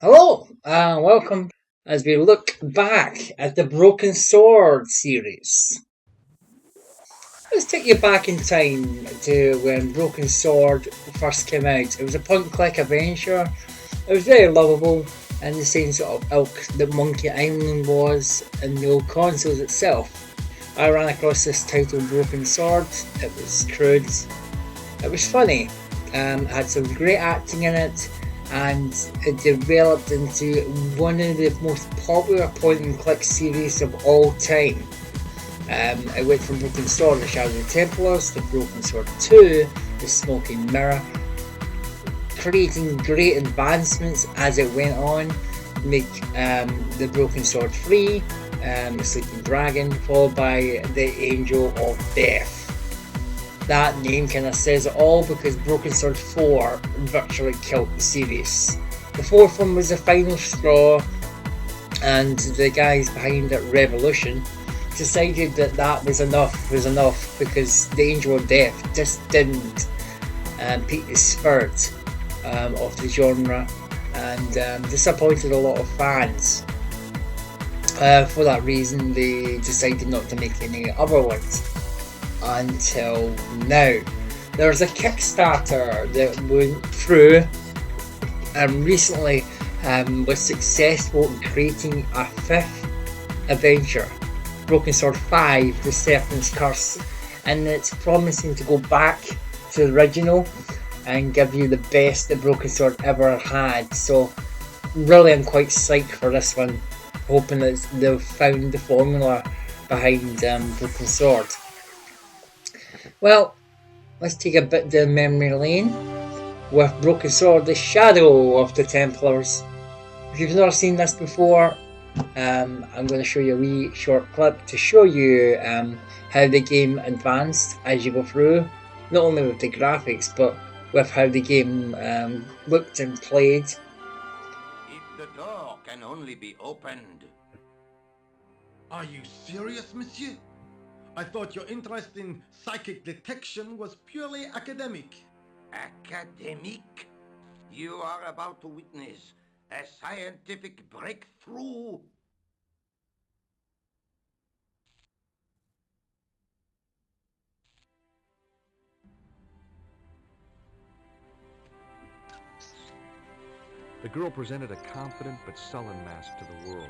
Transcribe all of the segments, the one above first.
Hello, and welcome as we look back at the Broken Sword series. Let's take you back in time to when Broken Sword first came out. It was a point-click adventure. It was very lovable in the same sort of ilk that Monkey Island was in the old consoles itself. I ran across this title, Broken Sword. It was crude. It was funny. It had some great acting in it, and it developed into one of the most popular point-and-click series of all time. It went from Broken Sword, The Shadow of the Templars, to Broken Sword 2, The Smoking Mirror, creating great advancements as it went on, make the Broken Sword 3, The Sleeping Dragon, followed by The Angel of Death. That name kind of says it all because Broken Sword 4 virtually killed the series. The fourth one was the final straw, and the guys behind it, Revolution, decided that that was enough because the Angel of Death just didn't pique the spirit of the genre, and disappointed a lot of fans. For that reason, they decided not to make any other ones until now. There's a Kickstarter that went through and recently was successful in creating a fifth adventure, Broken Sword 5, The Serpents Curse, and it's promising to go back to the original and give you the best that Broken Sword ever had. So really I'm quite psyched for this one, hoping that they've found the formula behind Broken Sword. Well, let's take a bit down memory lane with Broken Sword, The Shadow of the Templars. If you've never seen this before, I'm going to show you a wee short clip to show you how the game advanced as you go through, not only with the graphics but with how the game looked and played. If the door can only be opened. Are you serious, monsieur? I thought your interest in psychic detection was purely academic. Academic? You are about to witness a scientific breakthrough. The girl presented a confident but sullen mask to the world,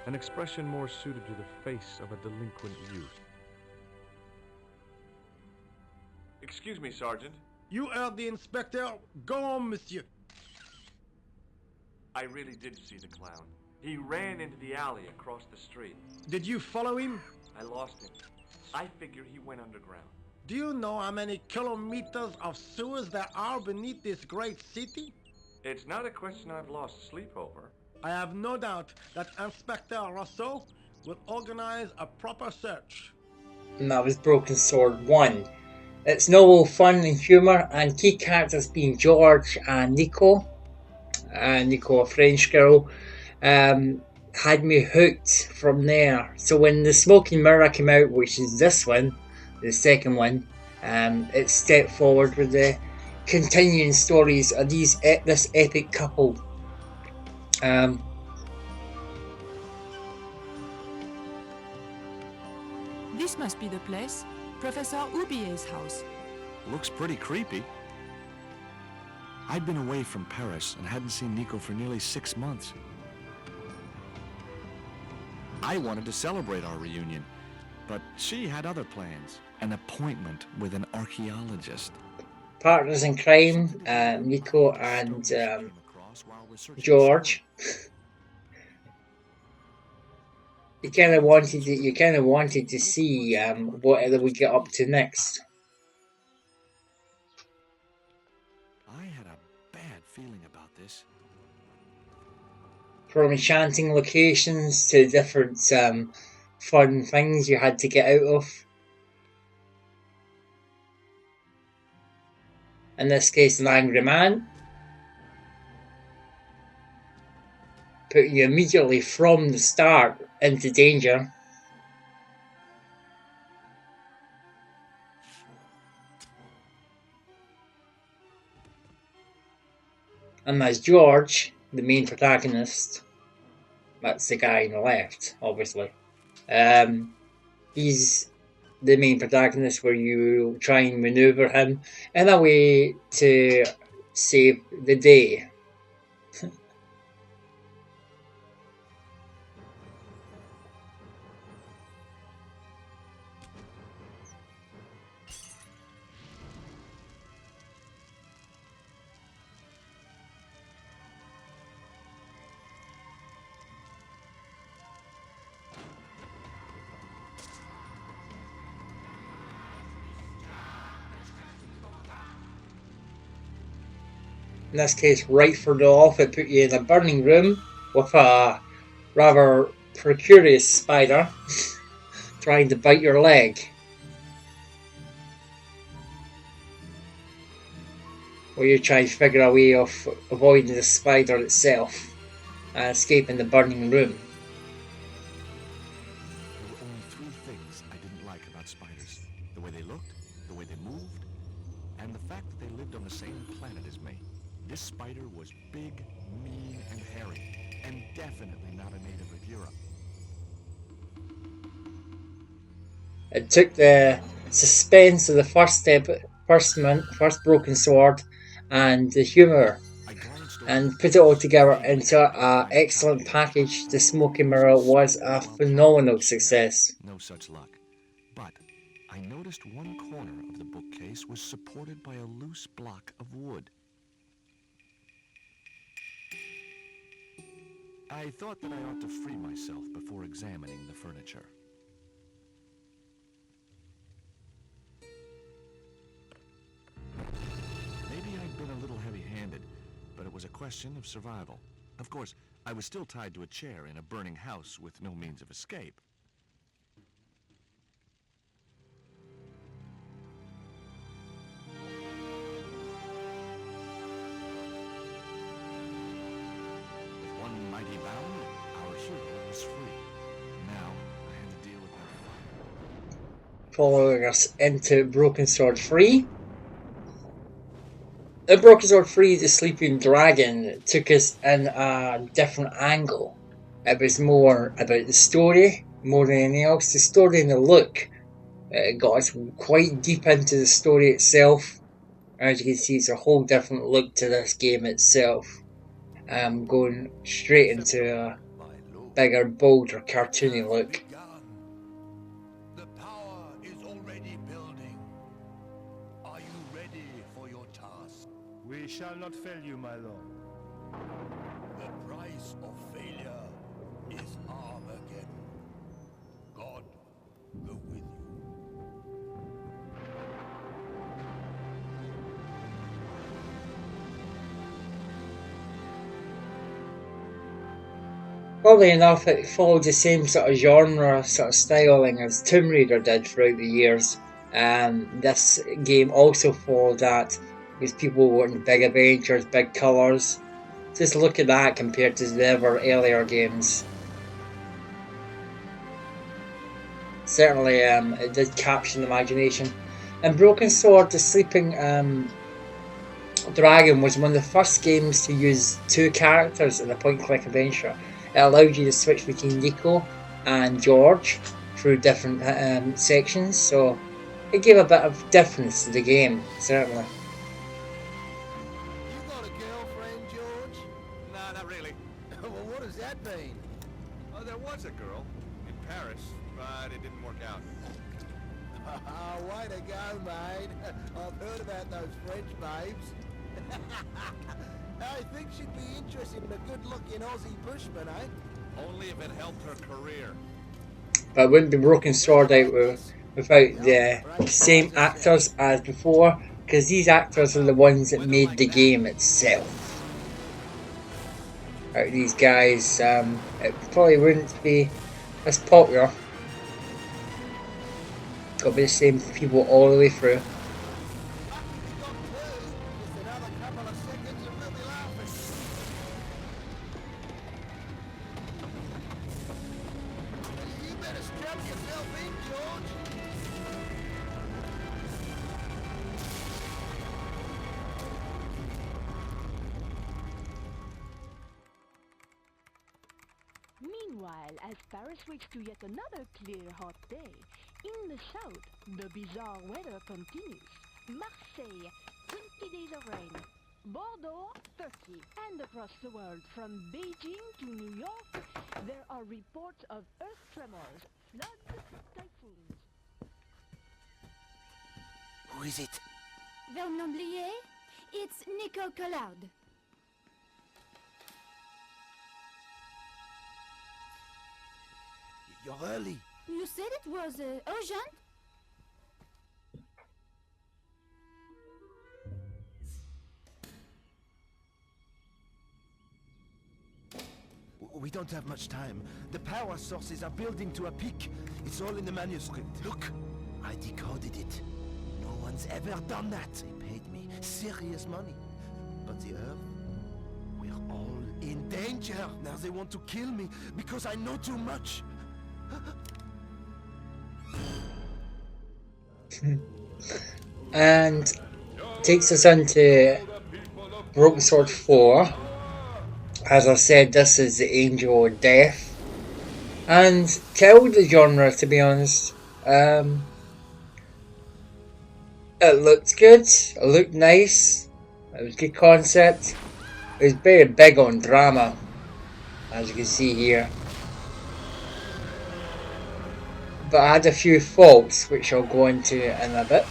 an expression more suited to the face of a delinquent youth. Excuse me, Sergeant. You heard the inspector. Go on, monsieur. I really did see the clown. He ran into the alley across the street. Did you follow him? I lost him. I figure he went underground. Do you know how many kilometers of sewers there are beneath this great city? It's not a question I've lost sleep over. I have no doubt that Inspector Rousseau will organize a proper search. And that was Broken Sword 1. It's novel fun and humour, and key characters being George and Nico, Nico, a French girl, had me hooked from there. So when The Smoking Mirror came out, which is this one, the second one, it stepped forward with the continuing stories of this epic couple. This must be the place. Professor Oubier's house. Looks pretty creepy. I'd been away from Paris and hadn't seen Nico for nearly 6 months. I wanted to celebrate our reunion, but she had other plans. An appointment with an archaeologist. Partners in crime, Nico and George. You kind of wanted to see what they would get up to next. I had a bad feeling about this. From enchanting locations to different fun things you had to get out of. In this case, an angry man. Putting you immediately from the start into danger. And there's George, the main protagonist, that's the guy on the left, obviously. He's the main protagonist where you try and maneuver him in a way to save the day. In this case, right for the off, it put you in a burning room with a rather precarious spider trying to bite your leg. Where you try to figure a way of avoiding the spider itself and escaping the burning room. There were only three things I didn't like about spiders. The way they looked, the way they moved, and the fact that they lived on the same planet as me. This spider was big, mean, and hairy, and definitely not a native of Europe. It took the suspense of the first Broken Sword and the humour and put it all together into an excellent package. The Smoky Mirror was a phenomenal success. No such luck. But I noticed one corner of the bookcase was supported by a loose block of wood. I thought that I ought to free myself before examining the furniture. Maybe I'd been a little heavy-handed, but it was a question of survival. Of course, I was still tied to a chair in a burning house with no means of escape. With one mighty bound, our hero was free. Now, I had to deal with my fate. Following us into Broken Sword 3. In Broken Sword 3, the Sleeping Dragon took us in a different angle. It was more about the story, more than anything else. The story and the look got us quite deep into the story itself. As you can see, it's a whole different look to this game itself. Going straight into a bigger, bolder, cartoony look. The power is already building. Are you ready for your task? We shall not fail you, my lord. The price of failure is Armageddon. God go with you. Oddly enough, it followed the same sort of genre, sort of styling as Tomb Raider did throughout the years. This game also followed that, because people wanted big adventures, big colours. Just look at that compared to the ever earlier games. Certainly, it did capture the imagination. And Broken Sword, the Sleeping Dragon, was one of the first games to use two characters in a point-and-click adventure. It allowed you to switch between Nico and George through different sections, so it gave a bit of difference to the game, certainly. You got a girlfriend, George? Nah, not really. Well, what does that mean? Oh, there was a girl in Paris, but it didn't work out. Oh, way to go, mate. I've heard about those French babes. I think she'd be interested in a good-looking Aussie bushman, eh? Only if it helped her career. But it wouldn't be Broken Sword out without the same actors as before, because these actors are the ones that made the game itself. Out of these guys, it probably wouldn't be as popular. Got to be the same people all the way through. Just another couple of seconds and we'll be laughing. You better strap yourself in, George. Meanwhile, as Paris wakes to yet another clear, hot day, in the south, the bizarre weather continues. Marseille, 20 days of rain. Bordeaux, 30. And across the world, from Beijing to New York, there are reports of earth tremors, floods, typhoons. Who is it? Vernon-Blier? It's Nico Collard. You're early. You said it was urgent? We don't have much time. The power sources are building to a peak. It's all in the manuscript. Look, I decoded it. No one's ever done that. They paid me serious money. But the Earth, we're all in danger. Now they want to kill me because I know too much. And takes us into Broken Sword 4. As I said, this is the Angel of Death. And killed the genre, to be honest. It looked good, it looked nice, it was a good concept. It was very big on drama, as you can see here. But I had a few faults, which I'll go into in a bit.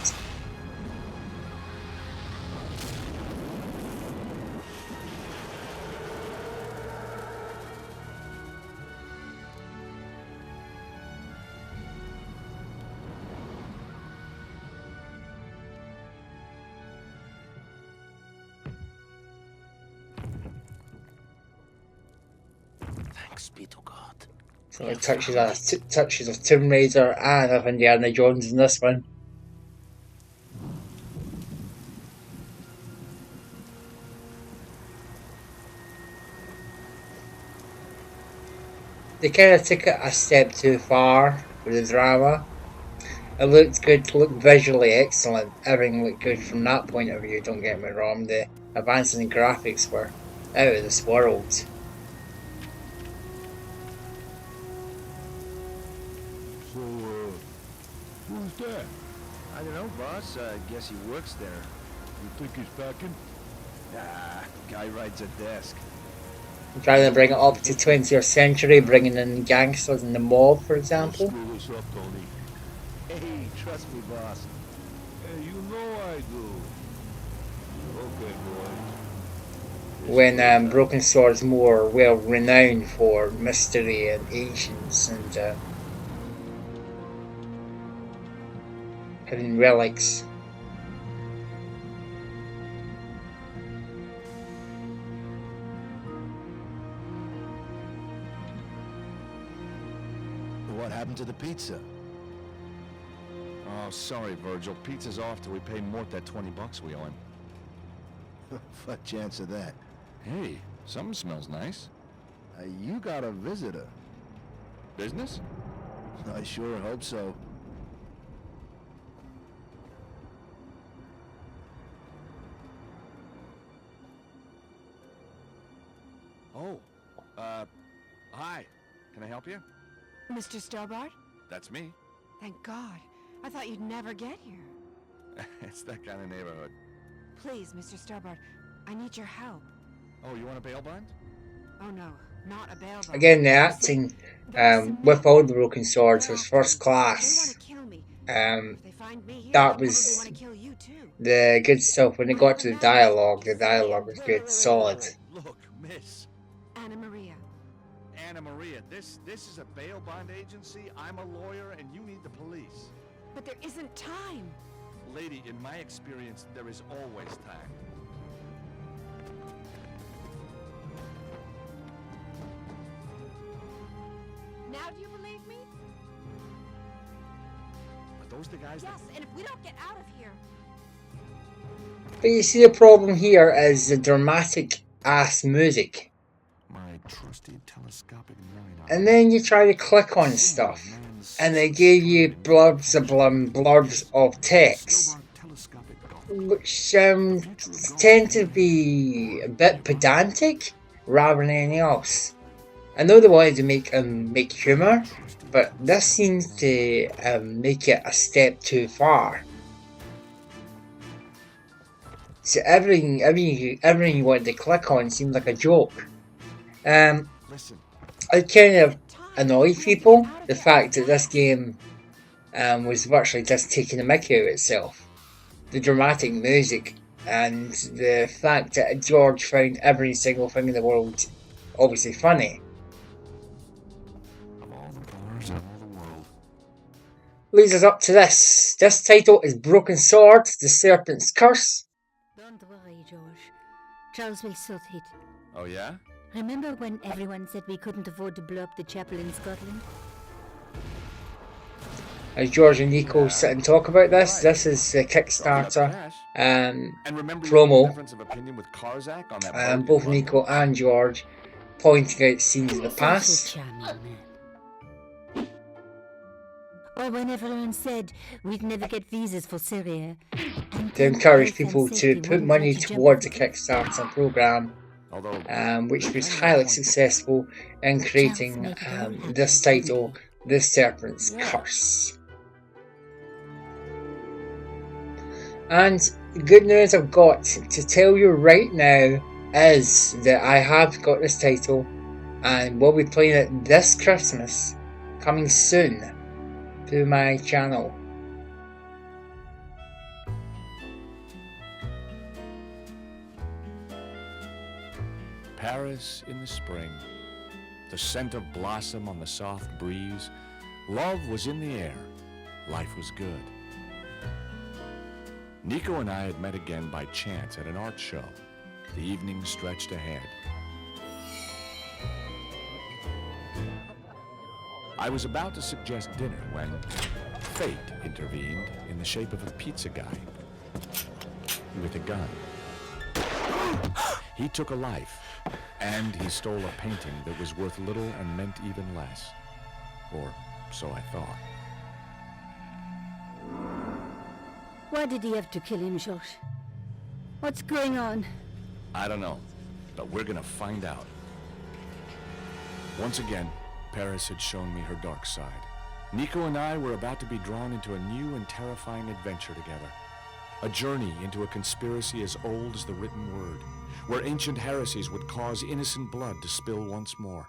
Thanks be to God. So it touches of Tomb Raider and of Indiana Jones in this one. They kind of took it a step too far with the drama. It looked good, looked visually excellent. Everything looked good from that point of view, don't get me wrong. The advances in graphics were out of this world. Who's that? I don't know, boss. Guess he works there. You think he's packing? Ah, guy rides a desk. I'm trying to bring it up to 20th century, bringing in gangsters in the mob, for example. Screw this up, Tony. Hey, trust me, boss. Hey, you know I do. Okay, boy. When Broken Sword is more well renowned for mystery and ancients and having relics. What happened to the pizza? Oh, sorry, Virgil. Pizza's off till we pay Mort that $20 we owe him. What chance of that? Hey, something smells nice. You got a visitor. Business? I sure hope so. Oh, hi. Can I help you? Mr. Stobart? That's me. Thank God. I thought you'd never get here. It's that kind of neighborhood. Please, Mr. Stobart, I need your help. Oh, you want a bail bond? Oh no, not a bail bond. Again, the acting with all the Broken Swords was first class. That was the good stuff. When it got to the dialogue was good, solid. Look, miss. Anna Maria. Anna Maria, this is a bail bond agency. I'm a lawyer and you need the police. But there isn't time. Lady, in my experience, there is always time. Now do you believe me? Are those the guys? Yes, and if we don't get out of here... But you see, the problem here is the dramatic ass music. My trusty telescopic night. And then you try to click on stuff, and they give you blurbs of text, which tend to be a bit pedantic rather than anything else. I know they wanted to make humour, but this seems to make it a step too far. So everything you wanted to click on seemed like a joke. It kind of annoyed people, the fact that this game was virtually just taking the mickey out of itself. The dramatic music and the fact that George found every single thing in the world obviously funny. Leads us up to this. This title is Broken Sword, The Serpent's Curse. Don't worry, George. Charles will sort it. Oh, yeah? Remember when everyone said we couldn't afford to blow up the chapel in Scotland? As George and Nico sit and talk about this, this is the Kickstarter promo. Both Nico and George pointing out scenes of the past. Or when everyone said we'd never get visas for Syria. To encourage people to put money towards the Kickstarter program, which was highly successful in creating this title, The Serpent's Curse. And the good news I've got to tell you right now is that I have got this title and will be playing it this Christmas, coming soon to my channel. Paris in the spring, the scent of blossom on the soft breeze. Love was in the air. Life was good. Nico and I had met again by chance at an art show. The evening stretched ahead. I was about to suggest dinner when fate intervened in the shape of a pizza guy with a gun. He took a life, and he stole a painting that was worth little and meant even less. Or so I thought. Why did he have to kill him, George? What's going on? I don't know, but we're gonna find out. Once again, Paris had shown me her dark side. Nico and I were about to be drawn into a new and terrifying adventure together. A journey into a conspiracy as old as the written word, where ancient heresies would cause innocent blood to spill once more.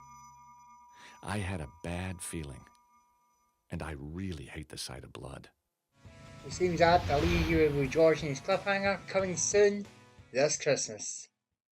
I had a bad feeling, and I really hate the sight of blood. It seems I have to leave you with George and his cliffhanger coming soon this Christmas.